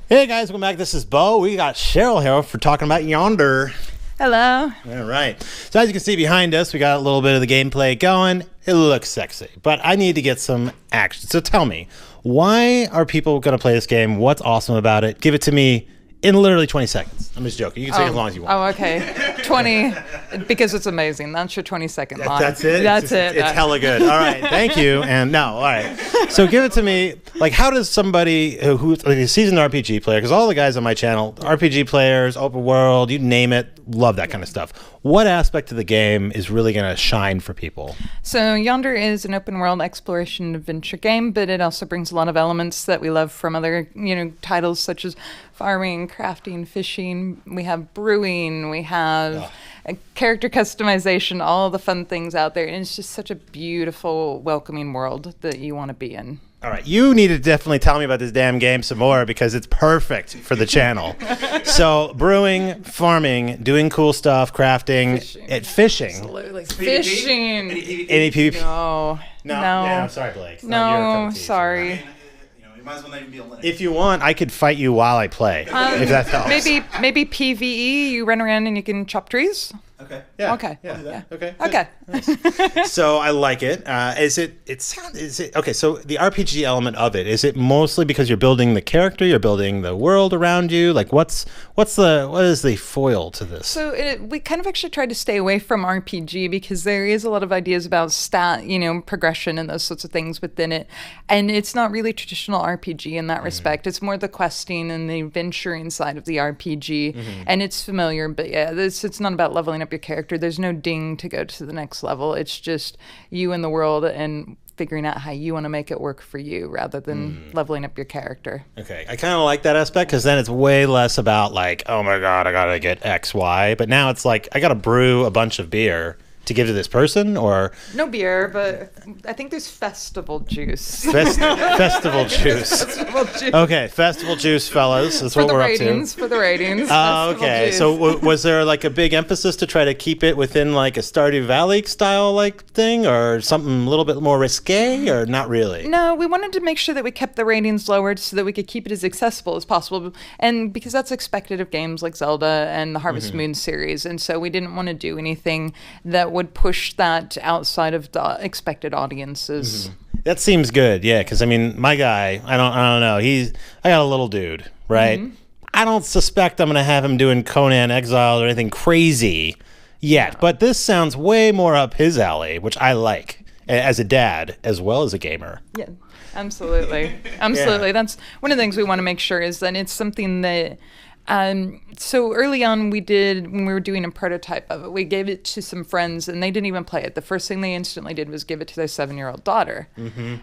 Hey guys, welcome back. This is Bo. We got Cheryl here for talking about Yonder. Hello. All right. So as you can see behind us, we got a little bit of the gameplay going. It looks sexy, but I need to get some action. So tell me, why are people going to play this game? What's awesome about it? Give it to me in literally 20 seconds. I'm just joking. You can take as long as you want. Oh, okay. 20, because it's amazing. That's your 20-second line. That's it? That's it. It's hella good. All right. Thank you. And no, all right. So give it to me. Like, how does somebody who's like a seasoned RPG player, because all the guys on my channel, RPG players, open world, you name it, love that kind of stuff. What aspect of the game is really going to shine for people? So Yonder is an open world exploration adventure game, but it also brings a lot of elements that we love from other, titles such as farming, crafting, fishing. We have brewing. We have character customization, all the fun things out there. And it's just such a beautiful, welcoming world that you want to be in. All right, you need to definitely tell me about this damn game some more because it's perfect for the channel. So, brewing, farming, doing cool stuff, crafting, fishing. Absolutely. Fishing. Any PvP? No. Yeah, I'm sorry, Blake. It's No, not your cup of tea, sorry. You might as well not even be a Linux. If you want, I could fight you while I play, if that helps. Maybe PvE. You run around and you can chop trees. Okay. Yeah. Okay. Yeah. Okay. Okay. Nice. So I like it. Is it okay? So the RPG element of it, is it mostly because you're building the character, you're building the world around you? Like, what is the foil to this? So we kind of actually tried to stay away from RPG because there is a lot of ideas about progression and those sorts of things within it, and it's not really traditional RPG in that respect. It's more the questing and the adventuring side of the RPG, and it's familiar. But yeah, it's not about leveling up your character. There's no ding to go to the next level. It's just you in the world and figuring out how you want to make it work for you rather than leveling up your character. Okay, I kind of like that aspect because then it's way less about like, oh my god, I gotta get X, Y. But now it's like I gotta brew a bunch of beer to give to this person, or no beer, but I think there's festival juice. Festival juice. Festival juice. Okay, festival juice, fellas. That's what we're up to. For the ratings. Okay. Juice. So was there like a big emphasis to try to keep it within like a Stardew Valley style like thing, or something a little bit more risque, or not really? No, we wanted to make sure that we kept the ratings lowered so that we could keep it as accessible as possible, and because that's expected of games like Zelda and the Harvest Moon series, and so we didn't want to do anything that would push that outside of the expected audiences. That seems good, yeah. Because I mean, my guy, I don't know. I got a little dude, right? I don't suspect I'm gonna have him doing Conan Exile or anything crazy yet. No. But this sounds way more up his alley, which I like as a dad as well as a gamer. Yeah, absolutely. Yeah. That's one of the things we want to make sure is that it's something that. So early on when we were doing a prototype of it, we gave it to some friends and they didn't even play it. The first thing they instantly did was give it to their 7-year-old daughter.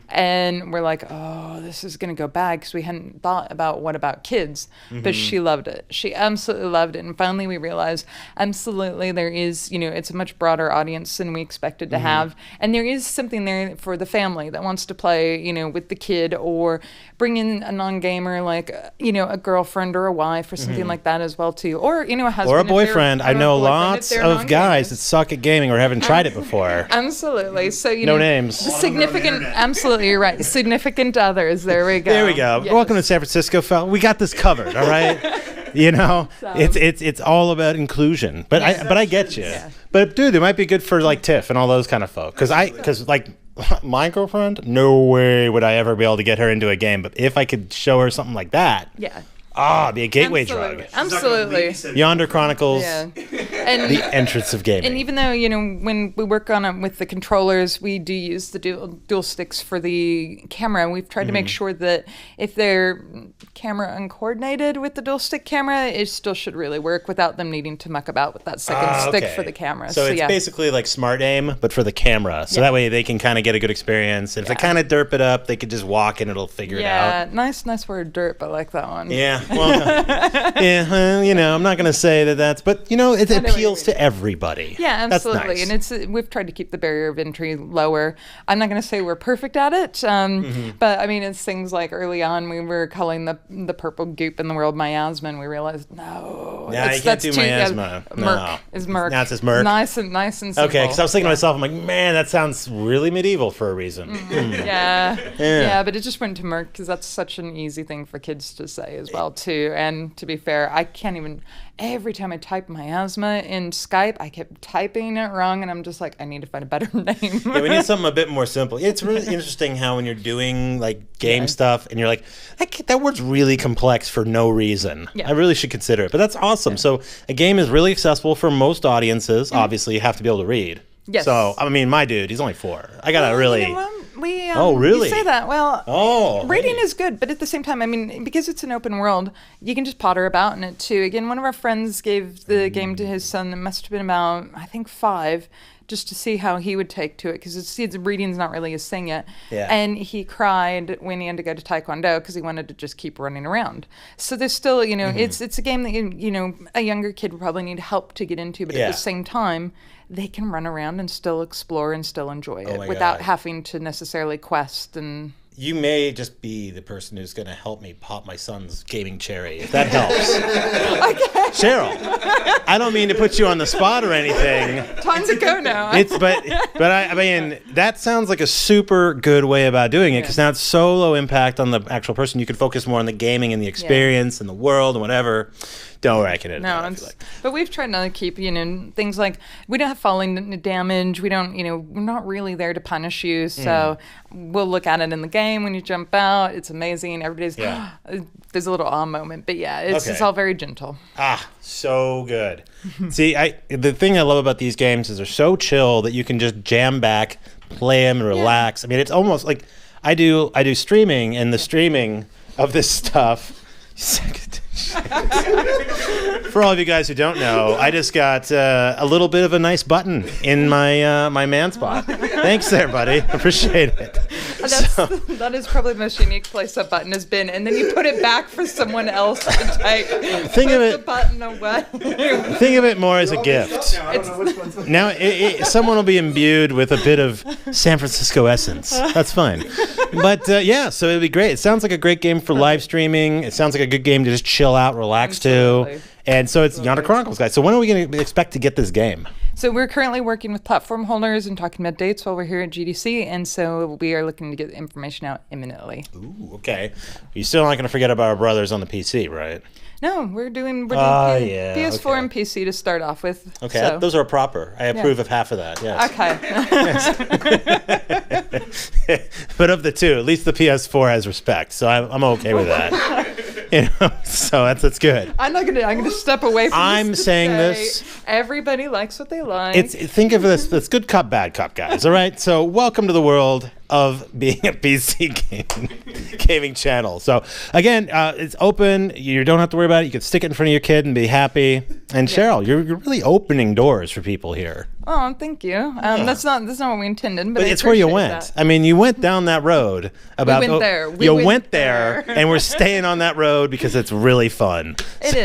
And we're like, oh, this is going to go bad because we hadn't thought about what about kids. But she loved it. She absolutely loved it. And finally we realized absolutely there is, it's a much broader audience than we expected to have. And there is something there for the family that wants to play, with the kid or bring in a non-gamer like, a girlfriend or a wife or something like that as well too, or a husband or a boyfriend. I know lots of guys that suck at gaming or haven't tried it before. Absolutely. So no names. Significant. Absolutely, you're right. Significant others. There we go. There we go. Yes. Welcome to San Francisco, fella. We got this covered. All right. It's all about inclusion. But I get you. Yeah. But dude, it might be good for like Tiff and all those kind of folk. Because like. My girlfriend, no way would I ever be able to get her into a game. But if I could show her something like that, it'd be a gateway drug. Absolutely. Yonder Chronicles, and the entrance of gaming. And even though, when we work on it with the controllers, we do use the dual sticks for the camera. We've tried to make sure that if they're camera uncoordinated with the dual stick camera, it still should really work without them needing to muck about with that second stick for the camera. So it's basically like smart aim, but for the camera. So that way they can kind of get a good experience. And if they kind of derp it up, they could just walk and it'll figure it out. Yeah, nice word, derp. I like that one. Yeah. Well, I'm not going to say that's, but it appeals to everybody. Yeah, absolutely. That's nice. And we've tried to keep the barrier of entry lower. I'm not going to say we're perfect at it, but I mean, it's things like early on we were calling the purple goop in the world miasma, and we realized no, you can't do miasma. Murk is murk. Now it says murk. Nice and simple. Okay, because I was thinking to myself, I'm like, man, that sounds really medieval for a reason. Yeah, but it just went to murk because that's such an easy thing for kids to say as well too. And to be fair, I can't even. Every time I type miasma in Skype, I kept typing it wrong, and I'm just like, I need to find a better name. Yeah, we need something a bit more simple. It's really interesting how when you're doing like game stuff, and you're like, that word's really complex for no reason. Yeah. I really should consider it. But that's awesome. Yeah. So a game is really accessible for most audiences. Obviously, you have to be able to read. Yes. So, I mean, my dude, he's only 4. I gotta really... You know, oh, really? You say that. Well, reading is good, but at the same time, I mean, because it's an open world, you can just potter about in it too. Again, one of our friends gave the game to his son that must have been about, I think, 5, just to see how he would take to it, because his reading's not really his thing yet. Yeah. And he cried when he had to go to Taekwondo because he wanted to just keep running around. So there's still, it's a game that, a younger kid would probably need help to get into, but at the same time, they can run around and still explore and still enjoy it without having to necessarily quest and... You may just be the person who's going to help me pop my son's gaming cherry, if that helps. Okay. Cheryl, I don't mean to put you on the spot or anything. Time to go now. But I mean, that sounds like a super good way about doing it, because now it's so low impact on the actual person. You can focus more on the gaming and the experience and the world and whatever. Don't worry, I can edit it. But we've tried not to keep, things like, we don't have falling damage. We don't, we're not really there to punish you. So we'll look at it in the game when you jump out. It's amazing. Everybody's, there's a little awe moment. But yeah, it's all very gentle. Ah, so good. See, the thing I love about these games is they're so chill that you can just jam back, play them, and relax. I mean, it's almost like I do streaming, and the streaming of this stuff... For all of you guys who don't know, I just got a little bit of a nice button in my my man spot. Thanks there, buddy. Appreciate it. That is probably the most unique place that button has been. And then you put it back for someone else to take. Think of it. The button away. Think of it more as a gift. Now, someone will be imbued with a bit of San Francisco essence. That's fine. But so it'd be great. It sounds like a great game for live streaming. It sounds like a good game to just chill out, relax to. And so it's Yonder Chronicles, guys. So when are we going to expect to get this game? So we're currently working with platform holders and talking about dates while we're here at GDC, and so we are looking to get information out imminently. Ooh, okay. You're still not going to forget about our brothers on the PC, right? No, we're doing PS4 and PC to start off with. Okay, so. Those are proper. I approve of half of that, yes. Okay. But of the two, at least the PS4 has respect, so I'm okay with that. So that's good. I'm gonna step away from I'm this saying this. Everybody likes what they like. Think of this. It's good cop, bad cop, guys. All right. So welcome to the world of being a PC gaming channel. So again, it's open. You don't have to worry about it. You can stick it in front of your kid and be happy. And Cheryl, you're really opening doors for people here. Oh, thank you. That's not what we intended, but it's where you went. That. I mean, you went down that road. We went there. You went there, and we're staying on that road because it's really fun. It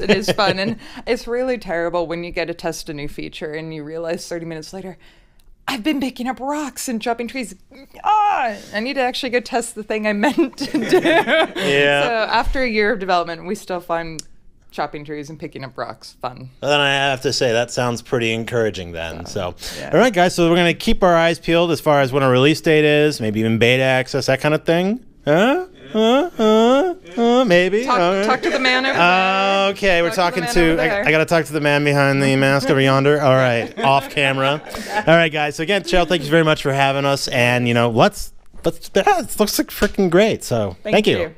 is fun, and it's really terrible when you get to test a new feature and you realize 30 minutes later, I've been picking up rocks and chopping trees. I need to actually go test the thing I meant to do. Yeah. So after a year of development, we still find chopping trees and picking up rocks fun. Well, then I have to say that sounds pretty encouraging then. All right, guys, so we're going to keep our eyes peeled as far as when a release date is, maybe even beta access, that kind of thing. Maybe. Talk to the man over there. Okay, we're talking to... I got to talk to the man behind the mask over yonder. All right, off camera. All right, guys. So again, Cheryl, thank you very much for having us. And, it looks like freaking great. So thank you.